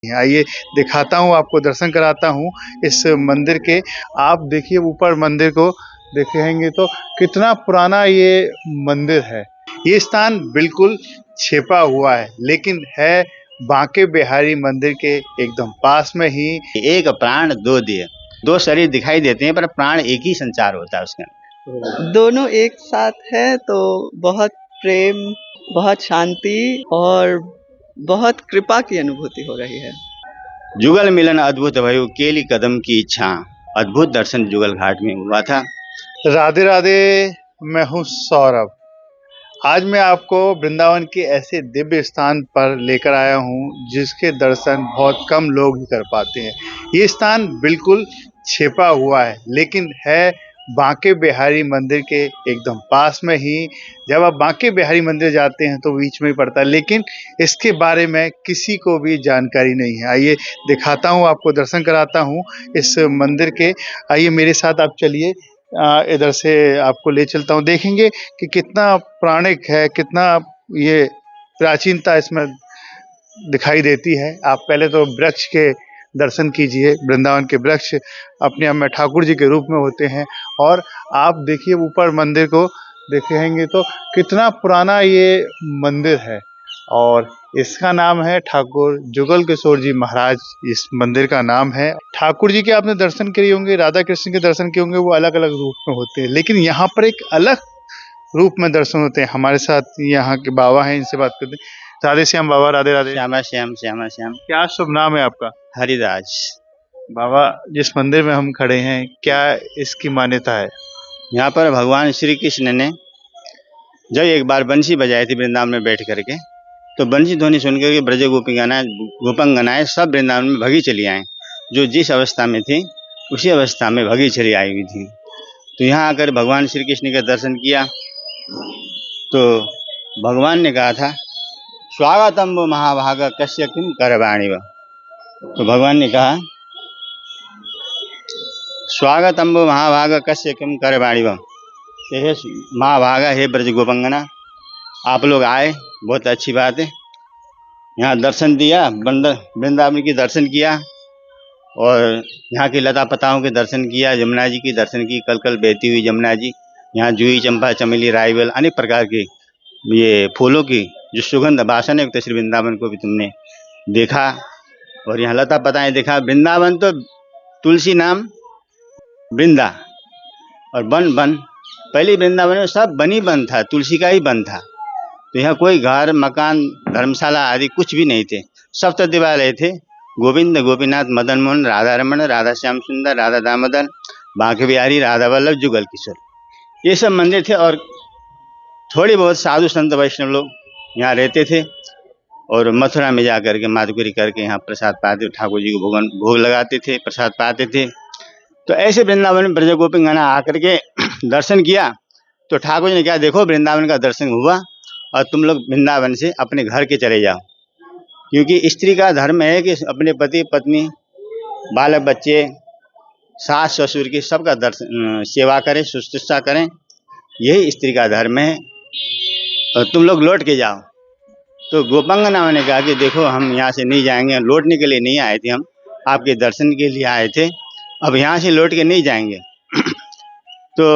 आइए दिखाता हूँ आपको, दर्शन कराता हूँ इस मंदिर के। आप देखिए ऊपर मंदिर को देखेंगे तो कितना पुराना ये मंदिर है। ये स्थान बिल्कुल छिपा हुआ है, लेकिन है बांके बिहारी मंदिर के एकदम पास में ही। एक प्राण दो देह, दो शरीर दिखाई देते हैं पर प्राण एक ही संचार होता है उसके अंदर। दोनों एक साथ है तो बहुत प्रेम, बहुत शांति और बहुत कृपा की अनुभूति हो रही है। जुगल मिलन अद्भुत भयो, केली कदम की इच्छा। अद्भुत दर्शन जुगल घाट में हुआ था। राधे राधे, मैं हूँ सौरभ। आज मैं आपको वृंदावन के ऐसे दिव्य स्थान पर लेकर आया हूँ जिसके दर्शन बहुत कम लोग ही कर पाते हैं। ये स्थान बिल्कुल छिपा हुआ है, लेकिन है बांके बिहारी मंदिर के एकदम पास में ही। जब आप बांके बिहारी मंदिर जाते हैं तो बीच में ही पड़ता है, लेकिन इसके बारे में किसी को भी जानकारी नहीं है। आइए दिखाता हूँ आपको, दर्शन कराता हूँ इस मंदिर के। आइए मेरे साथ आप चलिए, इधर से आपको ले चलता हूँ। देखेंगे कि कितना पौराणिक है, कितना ये प्राचीनता इसमें दिखाई देती है। आप पहले तो वृक्ष के दर्शन कीजिए। वृंदावन के वृक्ष अपने आप में ठाकुर जी के रूप में होते हैं। और आप देखिए ऊपर मंदिर को देखेंगे तो कितना पुराना ये मंदिर है, और इसका नाम है ठाकुर जुगल किशोर जी महाराज। इस मंदिर का नाम है। ठाकुर जी के आपने दर्शन किए होंगे, राधा कृष्ण के दर्शन किए होंगे, वो अलग अलग रूप में होते हैं, लेकिन यहाँ पर एक अलग रूप में दर्शन होते हैं। हमारे साथ यहाँ के बाबा हैं, इनसे बात करते हैं। राधे श्याम बाबा, राधे राधे। श्यामा श्याम श्यामा श्याम। क्या शुभ नाम है आपका? हरिदास। बाबा, जिस मंदिर में हम खड़े हैं, क्या इसकी मान्यता है? यहाँ पर भगवान श्री कृष्ण ने जब एक बार बंसी बजाई थी वृंदावन में बैठ करके, तो बंसी ध्वनि सुनकर के ब्रज गोपंगनाएं सब वृंदावन में भगी चली आए। जो जिस अवस्था में थी उसी अवस्था में भगी चली आई हुई थी। तो यहाँ आकर भगवान श्री कृष्ण का दर्शन किया तो भगवान ने कहा था, स्वागतम वो महाभाग कश्य किम करवाणी व। तो भगवान ने कहा, स्वागतम वो महाभाग कश्य किम करवाणी व। हे महाभागा, हे ब्रज गोपंगना, आप लोग आए, बहुत अच्छी बात है। यहाँ दर्शन दिया, वृंदावन की दर्शन किया और यहाँ की लता पताओं के दर्शन किया, जमुना जी की दर्शन की, कल कल बहती हुई जमुना जी। यहाँ जूही, चंपा, चमेली, राइवल, अनेक प्रकार के ये फूलों की जो सुगंध वासन युक्त श्री वृंदावन को भी तुमने देखा। और यहाँ लता पताएं देखा। वृंदावन तो तुलसी नाम वृंदा और वन वन। पहले वृंदावन में सब बनी बन था, तुलसी का ही बन था। तो यहाँ कोई घर मकान धर्मशाला आदि कुछ भी नहीं थे। सप्त दिवालय थे, गोविंद, गोपीनाथ, मदन मोहन, राधा रमन, राधा श्याम सुंदर, राधा दामोदर, बांके बिहारी, राधा वल्लभ, जुगल किशोर, ये सब मंदिर थे। और थोड़ी बहुत साधु संत वैष्णव लोग यहाँ रहते थे। और मथुरा में जाकर के माधुकरी करके यहाँ प्रसाद पाते, ठाकुर जी को भोग लगाते थे, प्रसाद पाते थे। तो ऐसे वृंदावन में ब्रज गोपिंगना आकर के दर्शन किया तो ठाकुर जी ने कहा, देखो वृंदावन का दर्शन हुआ और तुम लोग वृंदावन से अपने घर के चले जाओ, क्योंकि स्त्री का धर्म है कि अपने पति पत्नी, बालक बच्चे, सास ससुर की सबका दर्शन सेवा करें, शुश्रूषा करें। यही स्त्री का धर्म है और तुम लोग लौट के जाओ। तो गोपंगनाओं ने कहा कि देखो, हम यहाँ से नहीं जाएंगे, लौटने के लिए नहीं आए थे, हम आपके दर्शन के लिए आए थे, अब यहाँ से लौट के नहीं जाएंगे। तो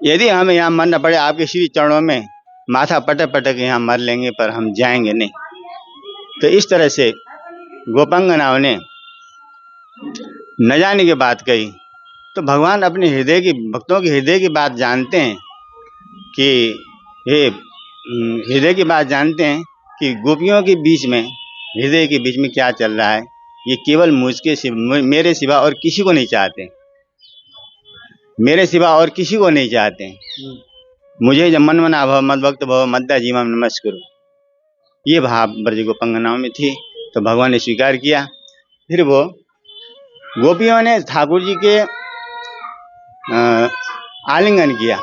यदि हमें यहाँ मरना पड़े आपके श्री चरणों में माथा पटक पटक यहाँ मर लेंगे, पर हम जाएंगे नहीं। तो इस तरह से गोपंगनाओं ने न जाने की बात कही। तो भगवान अपने हृदय की, भक्तों के हृदय की बात जानते हैं कि हे हृदय की बात जानते हैं कि गोपियों के बीच में, हृदय के बीच में क्या चल रहा है, ये केवल मेरे सिवा और किसी को नहीं चाहते, मेरे सिवा और किसी को नहीं चाहते। मुझे जब मन मना भव, मद भक्त भव, मद्दा जीवम नमस्कुरु, ये भाव ब्रज गोपंगनाओं में थी। तो भगवान ने स्वीकार किया। फिर वो गोपियों ने ठाकुर जी के आलिंगन किया।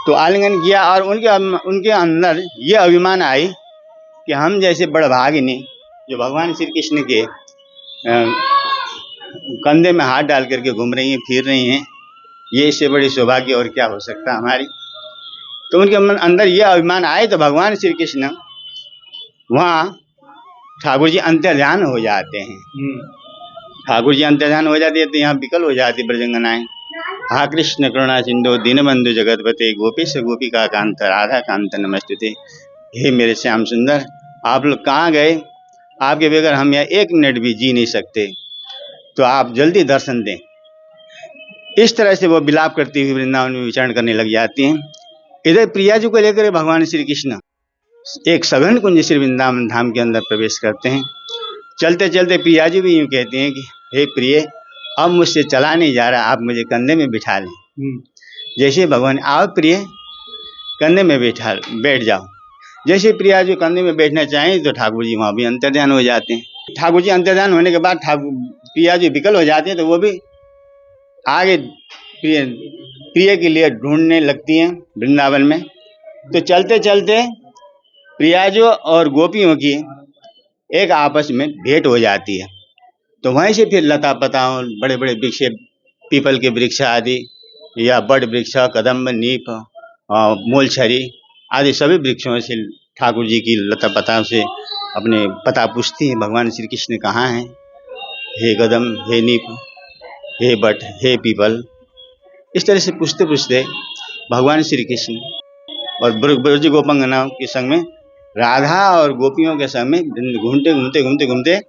तो आलिंगन किया और उनके अंदर ये अभिमान आई कि हम जैसे बड़भागिनी जो भगवान श्री कृष्ण के कंधे में हाथ डाल करके घूम रही हैं, फिर रही हैं, ये इससे बड़ी सौभाग्य और क्या हो सकता हमारी। तो उनके अंदर ये अभिमान आए। तो भगवान श्री कृष्ण वहाँ ठाकुर जी अंतर्ध्यान हो जाते हैं। ठाकुर जी अंतर्ध्यान हो जाते हैं तो यहाँ विकल हो जाती ब्रजंगनाएं। हा कृष्ण करुणा सिंधु दीनबंधु जगतपते गोपीश गोपिका कांत राधा कांत नमस्तुते। हे मेरे श्याम सुंदर, आप लोग कहाँ गए? आपके बगैर हम यहाँ एक मिनट भी जी नहीं सकते, तो आप जल्दी दर्शन दें। इस तरह से वो विलाप करती हुई वृंदावन में विचरण करने लग जाती हैं। इधर प्रिया जी को लेकर भगवान श्री कृष्ण एक सघन कुंज श्री वृंदावन धाम के अंदर प्रवेश करते हैं। चलते चलते प्रिया जी भी यूँ कहती हैं कि हे प्रिय, अब मुझसे चला नहीं जा रहा, आप मुझे कंधे में बिठा लें। जैसे भगवान आओ प्रिय कंधे में बैठ जाओ। जैसे प्रिया जी कंधे में बैठना चाहें तो ठाकुर जी वहाँ भी अंतर्ध्यान हो जाते हैं। ठाकुर जी अंतर्ध्यान होने के बाद ठाकुर प्रिया जी विकल हो जाते हैं, तो वो भी आगे प्रिय के लिए ढूंढने लगती हैं वृंदावन में। तो चलते चलते प्रियाजो और गोपियों की एक आपस में भेंट हो जाती है। तो वहीं से फिर लता पताओं, बड़े बड़े वृक्ष, पीपल के वृक्ष आदि या बड़ वृक्ष, कदम्ब, नीप, मूलछरी आदि सभी वृक्षों से ठाकुर जी की लता पताओं से अपने पता पूछती है, भगवान श्री कृष्ण कहाँ हैं? हे कदम, हे नीप, हे बट, हे पीपल। इस तरह से पूछते पूछते भगवान श्री कृष्ण और ब्रज गोपांगनाओं के संग में, राधा और गोपियों के संग में घूमते घूमते घूमते घूमते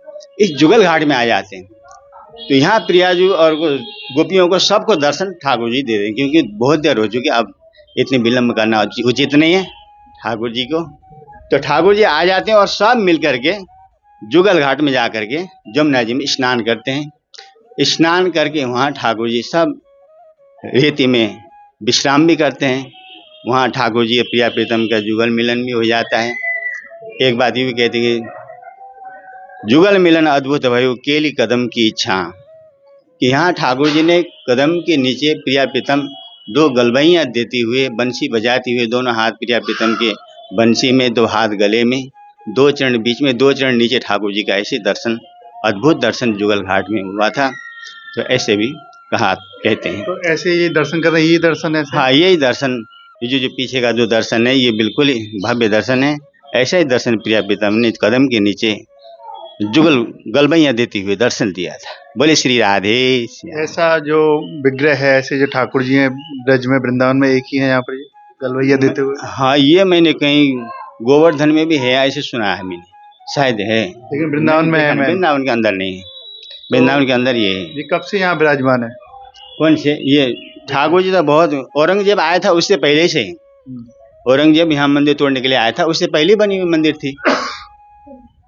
इस जुगल घाट में आ जाते हैं। तो यहाँ प्रियाजू और गोपियों को सबको दर्शन ठाकुर जी दे दें, क्योंकि बहुत देर हो चुकी, अब इतने विलम्ब करना उचित नहीं है ठाकुर जी को। तो ठाकुर जी आ जाते हैं और सब मिल करके जुगल घाट में जा करके जमुना जी में स्नान करते हैं। स्नान करके वहाँ ठाकुर जी सब रेती में विश्राम भी करते हैं। वहाँ ठाकुर जी प्रिया प्रीतम का जुगल मिलन भी हो जाता है। एक बात ये भी कहती है, जुगल मिलन अद्भुत भयो केली कदम की इच्छा, कि यहाँ ठाकुर जी ने कदम के नीचे प्रिया प्रीतम दो गलबैयाँ देती हुए, बंसी बजाती हुए, दोनों हाथ प्रिया प्रीतम के बंसी में, दो हाथ गले में, दो चरण बीच में, दो चरण नीचे ठाकुर जी का ऐसे दर्शन, अद्भुत दर्शन जुगल घाट में हुआ था। तो ऐसे भी कहते हैं। तो ऐसे ये दर्शन कर रहे हैं, यही दर्शन है? हाँ, यही दर्शन, ये जो पीछे का जो दर्शन है ये बिल्कुल ही भव्य दर्शन है। ऐसा ही दर्शन प्रिया प्रीतम ने कदम के नीचे जुगल गलबैयाँ देती हुए दर्शन दिया था। बोले श्री राधे। ऐसा जो विग्रह है, ऐसे जो ठाकुर जी हैं ब्रज में वृंदावन में एक ही है यहाँ पर गलबैया देते हुए? हाँ, ये मैंने कहीं गोवर्धन में भी है ऐसे सुना है मैंने, शायद है, लेकिन वृंदावन में है? वृंदावन के अंदर नहीं है, वृंदावन के अंदर ये है। ये कब से यहाँ विराजमान है? कौन से? ये ठाकुर जी तो बहुत, औरंगजेब आया था उससे पहले से। औरंगजेब यहाँ मंदिर तोड़ने के लिए आया था, उससे पहले बनी हुई मंदिर थी।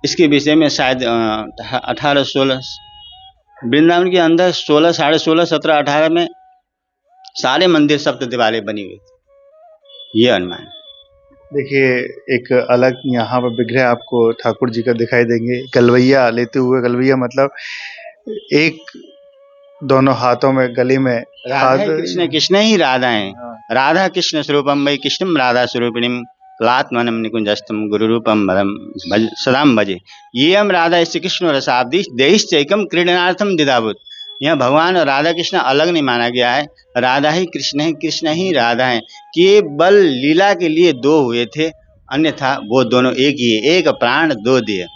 इसके विषय में शायद 1816 वृंदावन के अंदर 16, 16.5, 17, 18 में सारे मंदिर सप्त दिवाले बनी हुई थी, ये अनुमान। देखिए, एक अलग यहाँ पर विग्रह आपको ठाकुर जी का दिखाई देंगे, गलबैया लेते हुए। गलबैया मतलब एक दोनों हाथों में, गले में राधा कृष्ण, कृष्ण ही राधा है। राधा कृष्ण स्वरूपम वै कृष्णम राधा स्वरूपिणीम लात्मनम निकुंजस्तम गुरु रूपम सदाम भजे। ये हम राधा श्री कृष्ण रसाब्दी देहिश्चैकम क्रीडनार्थम दिदाभूत। यहाँ भगवान और राधा कृष्ण अलग नहीं माना गया है, राधा ही कृष्ण है, कृष्ण ही राधा है। केवल लीला के लिए दो हुए थे, अन्यथा वो दोनों एक ही है। एक प्राण दो देह,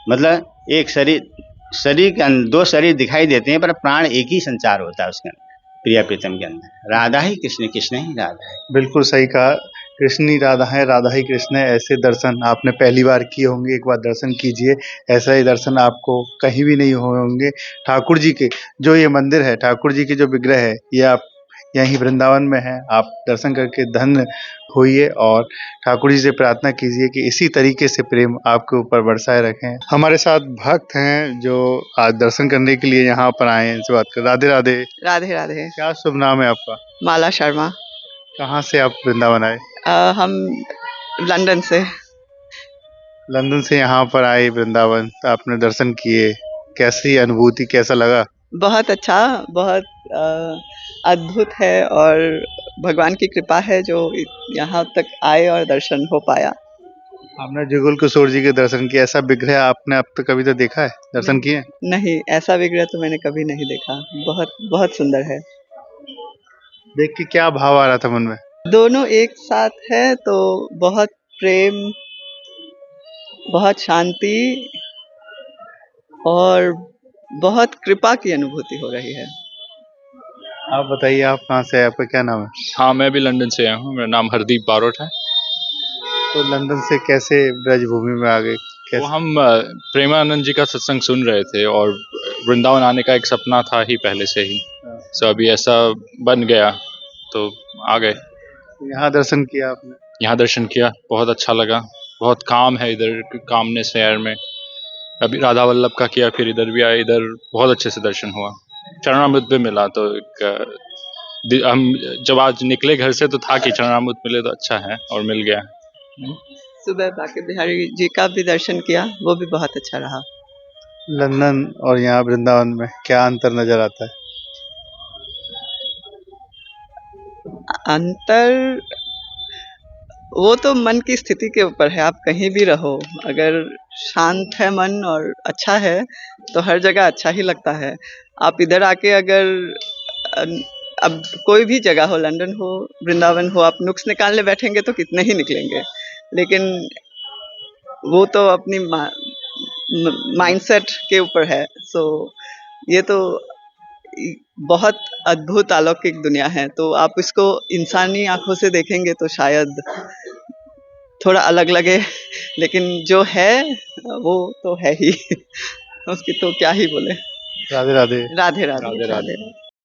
मतलब एक शरीर के दो शरीर दिखाई देते हैं, पर प्राण एक ही संचार होता है उसके अंदर, प्रिया प्रीतम के अंदर। राधा ही कृष्ण, कृष्ण ही राधा है। बिल्कुल सही कहा, कृष्ण ही राधा है, राधा ही कृष्ण है। ऐसे दर्शन आपने पहली बार किए होंगे, एक बार दर्शन कीजिए। ऐसा ही दर्शन आपको कहीं भी नहीं हुए होंगे। ठाकुर जी के जो ये मंदिर है, ठाकुर जी के जो विग्रह है, ये आप यहीं वृंदावन में है। आप दर्शन करके धन्य होइए और ठाकुर जी से प्रार्थना कीजिए कि इसी तरीके से प्रेम आपके ऊपर बरसाए रखें। हमारे साथ भक्त हैं जो आज दर्शन करने के लिए यहाँ पर आए हैं, इनसे बात कर। राधे राधे। राधे राधे। क्या शुभ नाम है आपका? माला शर्मा। कहाँ से आप वृंदावन आए? हम लंदन से। लंदन से यहाँ पर आए वृंदावन, तो आपने दर्शन किए, कैसी अनुभूति, कैसा लगा? बहुत अच्छा, बहुत अद्भुत है और भगवान की कृपा है जो यहाँ तक आए और दर्शन हो पाया। आपने जुगल किशोर जी के दर्शन किए, ऐसा विग्रह आपने अब तक कभी तो देखा है, दर्शन किए? नहीं, ऐसा विग्रह तो मैंने कभी नहीं देखा। बहुत बहुत सुंदर है। देख के क्या भाव आ रहा था मन में? दोनों एक साथ है तो बहुत प्रेम, बहुत शांति और बहुत कृपा की अनुभूति हो रही है। आप बताइए, आप कहाँ से हैं? आपका क्या नाम है? हाँ, मैं भी लंदन से आया हूँ। मेरा नाम हरदीप बारोट है। तो लंदन से कैसे ब्रजभूमि में आ गए? वो कैसे? हम प्रेमानंद जी का सत्संग सुन रहे थे और वृंदावन आने का एक सपना था ही पहले से ही। सो अभी ऐसा बन गया तो आ गए। यहाँ दर्शन किया आपने? यहाँ दर्शन किया, बहुत अच्छा लगा। बहुत काम है इधर, कामनेस है शहर में। अभी राधा वल्लभ का किया, फिर इधर भी आए, इधर बहुत अच्छे से दर्शन हुआ। चरणामृत भी मिला तो हम जब आज निकले घर से तो था कि चरणामृत मिले तो अच्छा है, और मिल गया। सुबह बांके बिहारी जी का भी दर्शन किया, वो भी बहुत अच्छा रहा। लंदन और यहाँ वृंदावन में क्या अंतर नजर आता है? अंतर वो तो मन की स्थिति के ऊपर है। आप कहीं भी रहो, अगर शांत है मन और अच्छा है तो हर जगह अच्छा ही लगता है। आप इधर आके अगर अब कोई भी जगह हो, लंदन हो, वृंदावन हो, आप नुक्स निकालने बैठेंगे तो कितने ही निकलेंगे, लेकिन वो तो अपनी माइंडसेट के ऊपर है। सो ये तो बहुत अद्भुत अलौकिक दुनिया है। तो आप इसको इंसानी आंखों से देखेंगे तो शायद थोड़ा अलग लगे, लेकिन जो है वो तो है ही। उसकी तो क्या ही बोले। राधे राधे। राधे राधे राधे राधे। राधे।